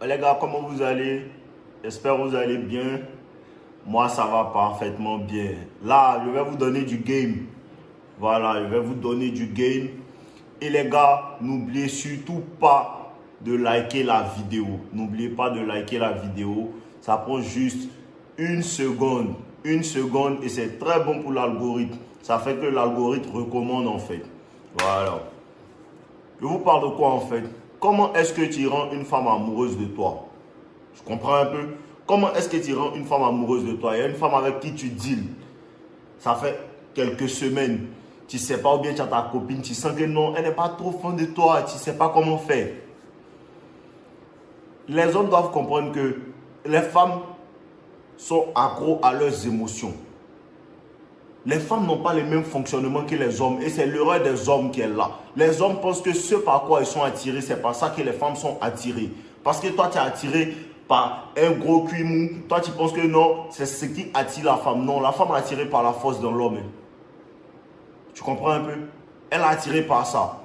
Les gars, comment vous allez? J'espère que vous allez bien. Moi, ça va parfaitement bien. Là, je vais vous donner du game. Voilà, je vais vous donner du game. Et les gars, n'oubliez surtout pas de liker la vidéo. N'oubliez pas de liker la vidéo. Ça prend juste une seconde. Une seconde et c'est très bon pour l'algorithme. Ça fait que l'algorithme recommande en fait. Voilà. Je vous parle de quoi en fait? Comment est-ce que tu rends une femme amoureuse de toi? Je comprends un peu. Comment est-ce que tu rends une femme amoureuse de toi? Il y a une femme avec qui tu deals. Ça fait quelques semaines. Tu ne sais pas ou bien tu as ta copine. Tu sens que non, elle n'est pas trop fan de toi. Tu ne sais pas comment faire. Les hommes doivent comprendre que les femmes sont accros à leurs émotions. Les femmes n'ont pas le même fonctionnement que les hommes et c'est l'erreur des hommes qui est là. Les hommes pensent que ce par quoi ils sont attirés, c'est par ça que les femmes sont attirées. Parce que toi, tu es attiré par un gros cul mou. Toi, tu penses que non, c'est ce qui attire la femme. Non, la femme est attirée par la force dans l'homme. Tu comprends un peu? Elle est attirée par ça.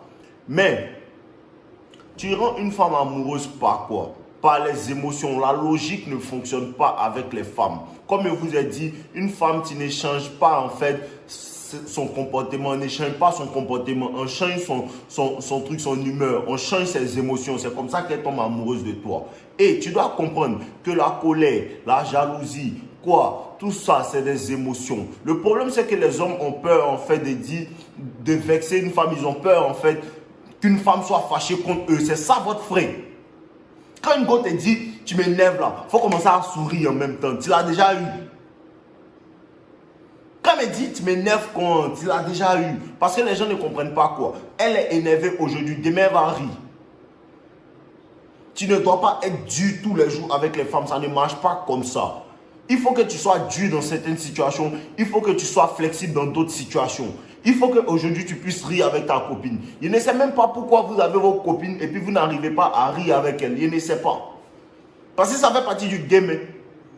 Mais, tu rends une femme amoureuse par quoi? Par les émotions. La logique ne fonctionne pas avec les femmes. Comme je vous ai dit, une femme, tu n'échanges pas en fait son comportement, on n'échange pas son comportement, on change son truc, son humeur, on change ses émotions. C'est comme ça qu'elle tombe amoureuse de toi. Et tu dois comprendre que la colère, la jalousie, quoi, tout ça, c'est des émotions. Le problème, c'est que les hommes ont peur en fait de vexer une femme. Ils ont peur en fait qu'une femme soit fâchée contre eux. C'est ça votre frère. Quand une go te dit, tu m'énerves là, il faut commencer à sourire en même temps. Tu l'as déjà eu. Quand elle me dit, tu m'énerves quand tu l'as déjà eu. Parce que les gens ne comprennent pas quoi. Elle est énervée aujourd'hui, demain elle va rire. Tu ne dois pas être dur tous les jours avec les femmes. Ça ne marche pas comme ça. Il faut que tu sois dur dans certaines situations. Il faut que tu sois flexible dans d'autres situations. Il faut qu'aujourd'hui tu puisses rire avec ta copine. Je ne sais même pas pourquoi vous avez vos copines et puis vous n'arrivez pas à rire avec elles. Je ne sais pas. Parce que ça fait partie du game.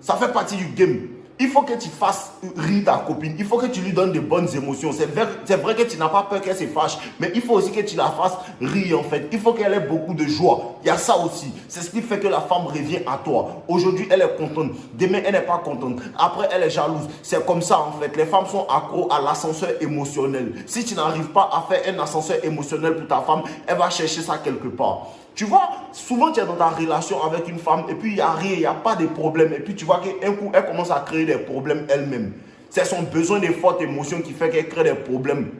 Ça fait partie du game. Il faut que tu fasses rire ta copine. Il faut que tu lui donnes de bonnes émotions. C'est vrai que tu n'as pas peur qu'elle se fâche. Mais il faut aussi que tu la fasses rire en fait. Il faut qu'elle ait beaucoup de joie. Il y a ça aussi. C'est ce qui fait que la femme revient à toi. Aujourd'hui, elle est contente. Demain, elle n'est pas contente. Après, elle est jalouse. C'est comme ça en fait. Les femmes sont accros à l'ascenseur émotionnel. Si tu n'arrives pas à faire un ascenseur émotionnel pour ta femme, elle va chercher ça quelque part. Tu vois, souvent tu es dans ta relation avec une femme et puis il n'y a rien, il n'y a pas de problème. Et puis tu vois qu'un coup, elle commence à créer des problèmes elle-même. C'est son besoin de fortes émotions qui fait qu'elle crée des problèmes.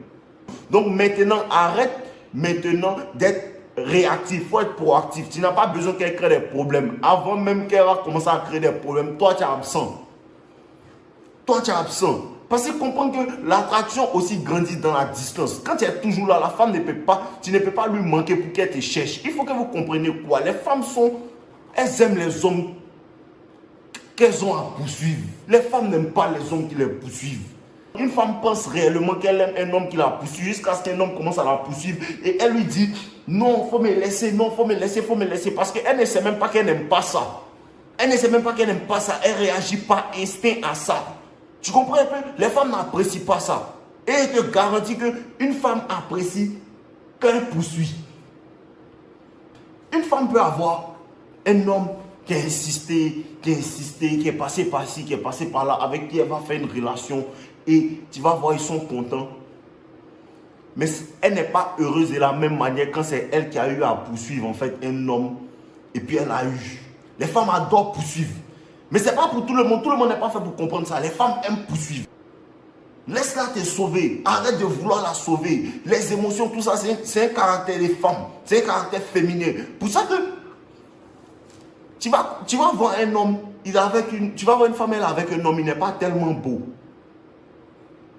Donc maintenant, arrête maintenant d'être réactif, il faut être proactif. Tu n'as pas besoin qu'elle crée des problèmes. Avant même qu'elle va commencer à créer des problèmes, toi tu es absent. Toi tu es absent. Parce que comprendre que l'attraction aussi grandit dans la distance. Quand tu es toujours là, la femme ne peut pas, tu ne peux pas lui manquer pour qu'elle te cherche. Il faut que vous compreniez quoi. Les femmes elles aiment les hommes qu'elles ont à poursuivre. Les femmes n'aiment pas les hommes qui les poursuivent. Une femme pense réellement qu'elle aime un homme qui la poursuit jusqu'à ce qu'un homme commence à la poursuivre et elle lui dit non, il faut me laisser, non, il faut me laisser, il faut me laisser. Parce qu'elle ne sait même pas qu'elle n'aime pas ça. Elle ne sait même pas qu'elle n'aime pas ça. Elle réagit par instinct à ça. Tu comprends un peu? Les femmes n'apprécient pas ça. Et je te garantis qu'une femme apprécie qu'elle poursuit. Une femme peut avoir un homme qui a insisté, qui est passé par ci, qui est passé par là, avec qui elle va faire une relation. Et tu vas voir, ils sont contents. Mais elle n'est pas heureuse de la même manière quand c'est elle qui a eu à poursuivre en fait un homme. Et puis elle a eu. Les femmes adorent poursuivre. Mais ce n'est pas pour tout le monde. Tout le monde n'est pas fait pour comprendre ça. Les femmes aiment poursuivre. Laisse-la te sauver. Arrête de vouloir la sauver. Les émotions, tout ça, c'est un caractère des femmes. C'est un caractère féminin. Pour ça que tu vas voir un homme, tu vas voir une femme, elle est avec un homme, il n'est pas tellement beau.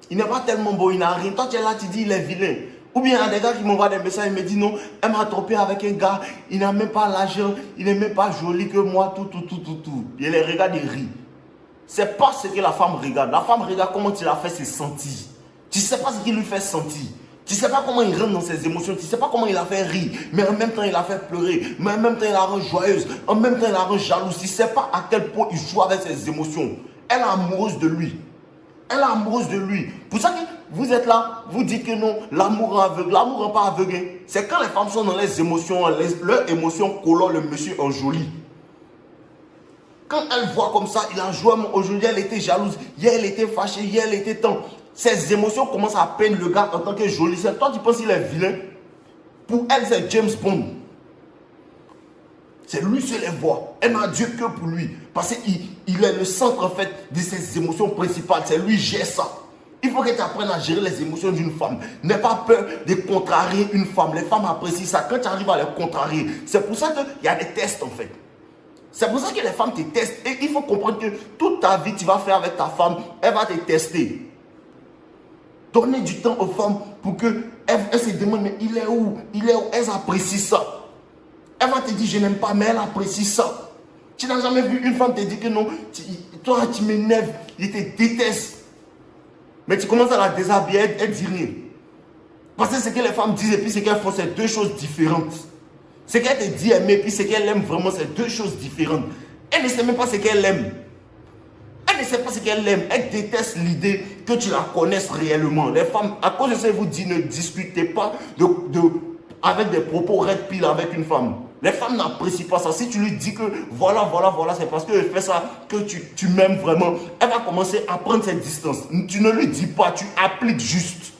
Il n'est pas tellement beau, il n'a rien. Toi, tu es là, tu dis, il est vilain. Ou bien il y a des gars qui m'envoient des messages, ils me disent non, elle m'a trompé avec un gars, il n'a même pas l'argent, il n'est même pas joli que moi, tout. Et les regarde, ils rient. C'est pas ce que la femme regarde. La femme regarde comment tu l'as fait se sentir. Tu ne sais pas ce qu'il lui fait sentir. Tu ne sais pas comment il rentre dans ses émotions. Tu ne sais pas comment il la fait rire. Mais en même temps, il la fait pleurer. Mais en même temps, il la rend joyeuse. En même temps, il la rend jalouse. Tu ne sais pas à quel point il joue avec ses émotions. Elle est amoureuse de lui. Elle est amoureuse de lui. Pour ça que vous êtes là, vous dites que non, l'amour rend aveugle. L'amour ne rend pas aveugle. C'est quand les femmes sont dans les émotions, leurs émotions colorent le monsieur en joli. Quand elle voit comme ça, il a joué, aujourd'hui elle était jalouse, hier elle était fâchée, hier elle était tant. Ses émotions commencent à peindre le gars en tant que joli. Toi tu penses qu'il est vilain? Pour elle c'est James Bond. C'est lui seul les voit. Elle n'a Dieu que pour lui. Parce qu'il est le centre en fait de ses émotions principales. C'est lui qui gère ça. Il faut que tu apprennes à gérer les émotions d'une femme. N'aie pas peur de contrarier une femme. Les femmes apprécient ça quand tu arrives à les contrarier. C'est pour ça qu'il y a des tests en fait. C'est pour ça que les femmes te testent. Et il faut comprendre que toute ta vie, tu vas faire avec ta femme, elle va te tester. Donnez du temps aux femmes pour qu'elles se demandent, mais il est où? Il est où? Elles apprécient ça. Elle va te dire, je n'aime pas, mais elle apprécie ça. Tu n'as jamais vu une femme te dire que non, toi tu m'énerves, je te déteste. Mais tu commences à la déshabiller, elle dit rien. Parce que ce que les femmes disent et puis ce qu'elles font, c'est deux choses différentes. Ce qu'elle te dit aimer, puis ce qu'elle aime vraiment, c'est deux choses différentes. Elle ne sait même pas ce qu'elle aime. Elle ne sait pas ce qu'elle aime. Elle déteste l'idée que tu la connaisses réellement. Les femmes, à cause de ça, je vous dis, ne discutez pas avec des propos red pill avec une femme. Les femmes n'apprécient pas ça. Si tu lui dis que voilà, c'est parce qu'elle fait ça que tu m'aimes vraiment, elle va commencer à prendre cette distance. Tu ne lui dis pas, tu appliques juste.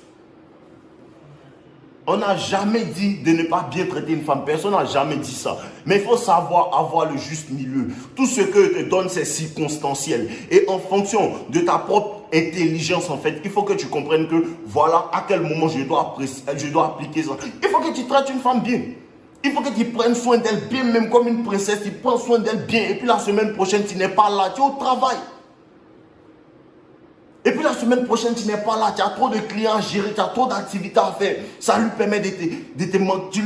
On n'a jamais dit de ne pas bien traiter une femme. Personne n'a jamais dit ça. Mais il faut savoir avoir le juste milieu. Tout ce que te donne, c'est circonstanciel. Et en fonction de ta propre intelligence, en fait, il faut que tu comprennes que voilà à quel moment je dois appliquer ça. Il faut que tu traites une femme bien. Il faut que tu prennes soin d'elle bien, même comme une princesse. Tu prends soin d'elle bien. Et puis la semaine prochaine, tu n'es pas là. Tu es au travail. Et puis la semaine prochaine, tu n'es pas là, tu as trop de clients à gérer, tu as trop d'activités à faire. Ça lui permet de te manquer. Tu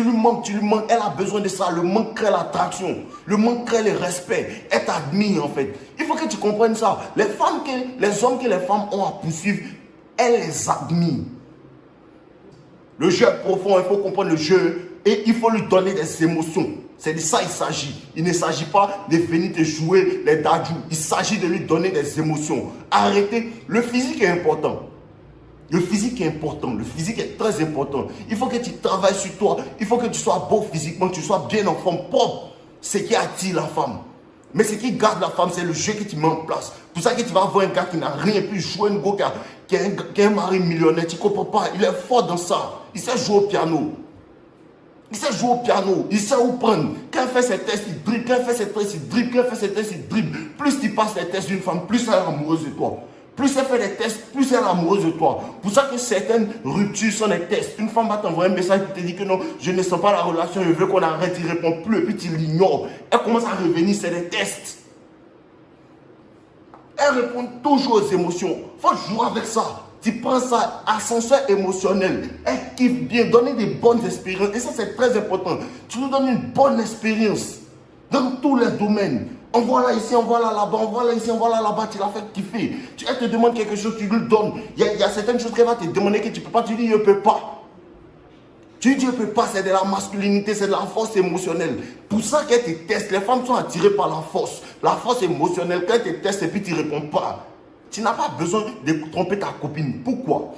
lui manques. Elle a besoin de ça. Le manque crée l'attraction. Le manque crée le respect. Elle t'admire en fait. Il faut que tu comprennes ça. Les hommes que les femmes ont à poursuivre, elles les admirent. Le jeu est profond, il faut comprendre le jeu. Et il faut lui donner des émotions. C'est de ça qu'il s'agit. Il ne s'agit pas de venir te jouer les dadjous. Il s'agit de lui donner des émotions. Arrêtez. Le physique est important. Le physique est important. Le physique est très important. Il faut que tu travailles sur toi. Il faut que tu sois beau physiquement, que tu sois bien en forme, propre. Ce qui attire la femme. Mais ce qui garde la femme, c'est le jeu que tu mets en place. Pour ça que tu vas voir un gars qui n'a rien, puis jouer un gars qui a un mari millionnaire. Tu ne comprends pas. Il est fort dans ça. Il sait jouer au piano. Il sait jouer au piano, il sait où prendre. Quand il fait ses tests, il dribble. Quand il fait ses tests, il dribble. Quand il fait ses tests, il dribble. Plus tu passes les tests d'une femme, plus elle est amoureuse de toi. Plus elle fait des tests, plus elle est amoureuse de toi. Pour ça que certaines ruptures sont des tests. Une femme va t'envoyer un message qui te dit que non, je ne sens pas la relation, je veux qu'on arrête, il ne répond plus, et puis tu l'ignores. Elle commence à revenir, c'est des tests. Elle répond toujours aux émotions. Il faut jouer avec ça. Tu prends ça, ascenseur émotionnel. Elle kiffe bien, donner des bonnes expériences. Et ça, c'est très important. Tu lui donnes une bonne expérience dans tous les domaines. On voit là ici, on voit là là-bas, on voit là ici, on voit là là-bas. Tu l'as fait kiffer. Elle te demande quelque chose, tu lui donnes. Il y a certaines choses qu'elle va te demander que tu ne peux pas. Tu dis, je ne peux pas. Tu dis, je ne peux pas. C'est de la masculinité, c'est de la force émotionnelle. Pour ça qu'elle te teste. Les femmes sont attirées par la force. La force émotionnelle, quand elle te teste et puis tu ne réponds pas. Tu n'as pas besoin de tromper ta copine. Pourquoi?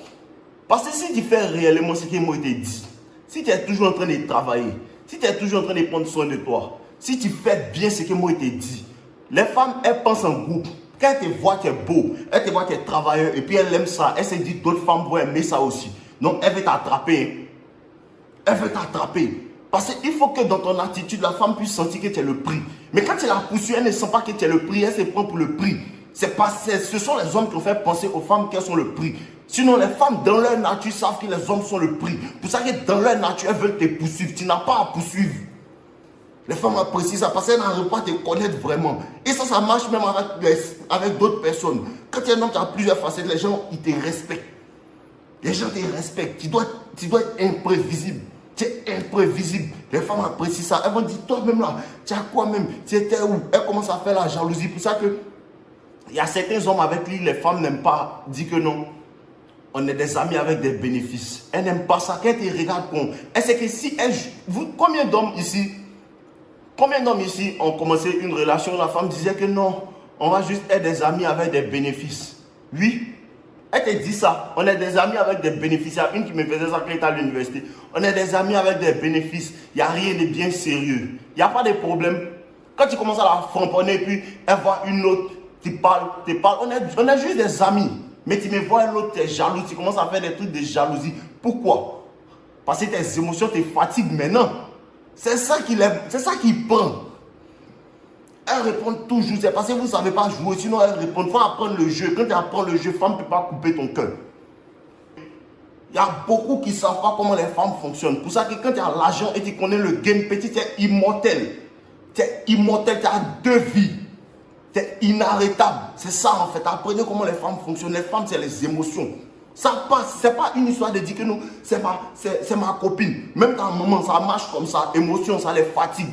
Parce que si tu fais réellement ce qui m'a été dit, si tu es toujours en train de travailler, si tu es toujours en train de prendre soin de toi, si tu fais bien ce qui m'a été dit, les femmes, elles pensent en groupe. Quand elles te voient, tu es beau, elles te voient, tu es travailleur, et puis elles aiment ça. Elles se disent, d'autres femmes vont aimer ça aussi. Donc, elle veut t'attraper. Elle veut t'attraper. Parce qu'il faut que dans ton attitude, la femme puisse sentir que tu es le prix. Mais quand tu la poursuis, elle ne sent pas que tu es le prix, elle se prend pour le prix. Ce sont les hommes qui ont fait penser aux femmes qu'elles sont le prix. Sinon, les femmes, dans leur nature, savent que les hommes sont le prix. Pour ça que dans leur nature, elles veulent te poursuivre. Tu n'as pas à poursuivre. Les femmes apprécient ça parce qu'elles n'arrivent pas à te connaître vraiment. Et ça marche même avec d'autres personnes. Quand tu es un homme, tu as plusieurs facettes. Les gens, ils te respectent. Les gens te respectent. Tu dois être imprévisible. Tu es imprévisible. Les femmes apprécient ça. Elles vont dire, toi-même là, tu as quoi même? Tu étais où? Elles commencent à faire la jalousie. Pour ça que il y a certains hommes avec qui les femmes n'aiment pas dire que non. On est des amis avec des bénéfices. Elles n'aiment pas ça. Quand elles te regardent, elle sait que si elle... Combien d'hommes ici ont commencé une relation, la femme disait que non, on va juste être des amis avec des bénéfices. Oui, elle te dit ça. On est des amis avec des bénéfices. Il y a une qui me faisait ça quand elle était à l'université. On est des amis avec des bénéfices. Il n'y a rien de bien sérieux. Il n'y a pas de problème. Quand tu commences à la framponner, puis elle voit une autre, tu parles, on est juste des amis. Mais tu me vois l'autre, tu es jaloux, tu commences à faire des trucs de jalousie. Pourquoi? Parce que tes émotions te fatiguent maintenant. C'est ça qui prend. Elles répondent toujours, c'est parce que vous ne savez pas jouer, sinon elles répondent. Il faut apprendre le jeu. Quand tu apprends le jeu, femme ne peut pas couper ton cœur. Il y a beaucoup qui ne savent pas comment les femmes fonctionnent. Pour ça que quand tu as l'argent et tu connais le game petit, tu es immortel. Tu es immortel, tu as 2 vies. Tu es inarrêtable. C'est ça en fait. Apprenez comment les femmes fonctionnent. Les femmes, c'est les émotions. Ça passe. Ce n'est pas une histoire de dire que non, c'est ma copine. Même quand un moment, ça marche comme ça, émotion, ça les fatigue.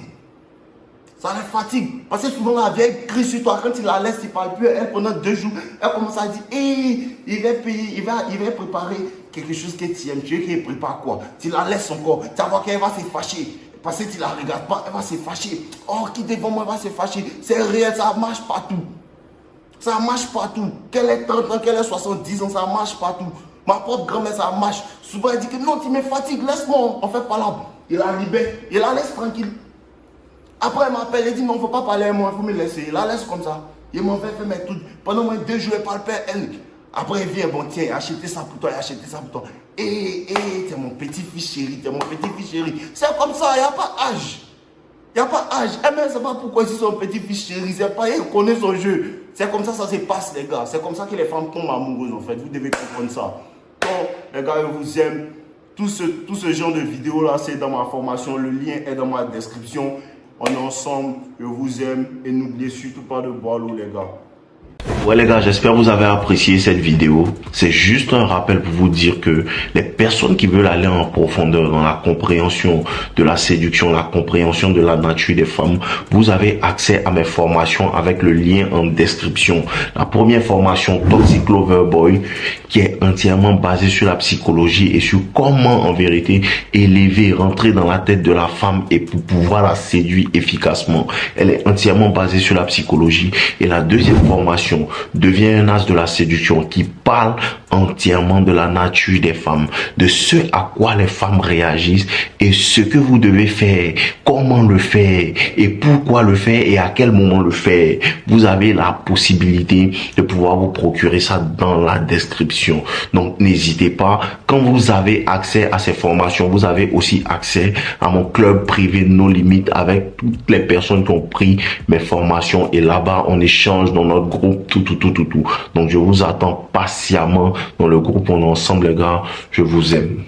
Ça les fatigue. Parce que souvent, la vieille crie sur toi. Quand tu la laisses, tu ne parles plus. Elle, pendant 2 jours, elle commence à dire, hey, il va payer, il va préparer quelque chose que tu aimes. Tu veux qu'il prépare quoi? Tu la laisses encore. Tu vas voir qu'elle va se fâcher. Parce que tu ne la regardes pas, elle va se fâcher. Oh, qui devant moi va se fâcher. C'est réel, ça marche partout. Ça marche partout. Qu'elle ait 30 ans, qu'elle ait 70 ans, ça marche partout. Ma propre grand-mère, ça marche. Souvent, elle dit que non, tu me fatigues, laisse-moi. On fait pas là. Il la libère, il la laisse tranquille. Après, elle m'appelle, elle dit non, il ne faut pas parler à moi, il faut me laisser. Il la laisse comme ça. Il m'en fait faire mes trucs. Pendant moins 2 jours, elle parle pas elle. Après, elle vient, bon, tiens, achetez ça pour toi, achetez ça pour toi. T'es mon petit-fils chéri, t'es mon petit-fils chéri. C'est comme ça, il n'y a pas âge. Il n'y a pas âge. Elle ne sait pas pourquoi c'est son petit-fils chéri. C'est pas, elle connaît son jeu. C'est comme ça se passe, les gars. C'est comme ça que les femmes tombent amoureuses, en fait. Vous devez comprendre ça. Donc, les gars, je vous aime. Tout ce genre de vidéos-là, c'est dans ma formation. Le lien est dans ma description. On est ensemble, je vous aime et n'oubliez surtout pas de boire l'eau, les gars. Ouais les gars, j'espère que vous avez apprécié cette vidéo. C'est juste un rappel pour vous dire que les personnes qui veulent aller en profondeur dans la compréhension de la séduction, la compréhension de la nature des femmes, vous avez accès à mes formations avec le lien en description. La première formation, Toxic Lover Boy, qui est entièrement basée sur la psychologie et sur comment en vérité élever, rentrer dans la tête de la femme et pour pouvoir la séduire efficacement. Elle est entièrement basée sur la psychologie. Et la deuxième formation, devient un as de la séduction qui parle entièrement de la nature des femmes, de ce à quoi les femmes réagissent et ce que vous devez faire, comment le faire et pourquoi le faire et à quel moment le faire. Vous avez la possibilité de pouvoir vous procurer ça dans la description. Donc n'hésitez pas, quand vous avez accès à ces formations, vous avez aussi accès à mon club privé No Limite avec toutes les personnes qui ont pris mes formations et là-bas on échange dans notre groupe tout. Donc je vous attends patiemment dans le groupe, on est ensemble les gars, je vous aime.